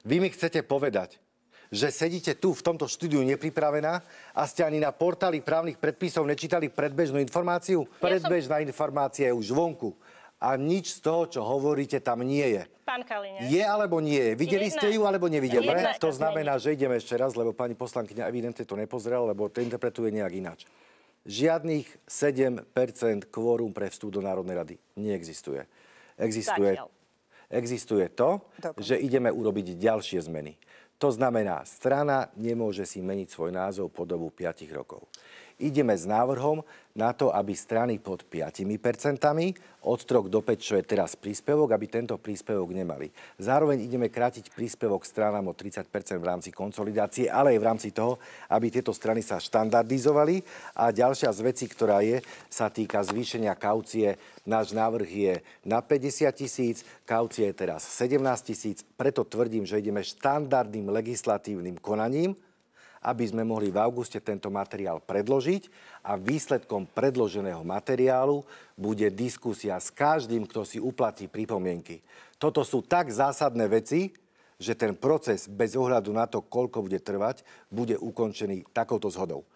Vy mi chcete povedať, že sedíte tu v tomto štúdiu nepripravená a ste ani na portáli právnych predpisov nečítali predbežnú informáciu? Predbežná informácia je už vonku. A nič z toho, čo hovoríte, tam nie je. Pán Kaliňák. Je alebo nie je? Videli ste ju alebo nevideli? Jedna To znamená, že ideme ešte raz, lebo pani poslankyňa evidentne to nepozrela, lebo to interpretuje nejak ináč. Žiadnych 7% kvórum pre vstup do Národnej rady neexistuje. Existuje to, že ideme urobiť ďalšie zmeny. To znamená, strana nemôže si meniť svoj názov po dobu 5 rokov. Ideme s návrhom na to, aby strany pod 5%, od 3 do 5, čo je teraz príspevok, aby tento príspevok nemali. Zároveň ideme krátiť príspevok stranám o 30% v rámci konsolidácie, ale aj v rámci toho, aby tieto strany sa štandardizovali. A ďalšia z vecí, ktorá sa týka zvýšenia kaucie. Náš návrh je na 50 000, kaucia je teraz 17 000, preto tvrdím, že ideme štandardným legislatívnym konaním, aby sme mohli v auguste tento materiál predložiť a výsledkom predloženého materiálu bude diskusia s každým, kto si uplatí pripomienky. Toto sú tak zásadné veci, že ten proces bez ohľadu na to, koľko bude trvať, bude ukončený takouto zhodou.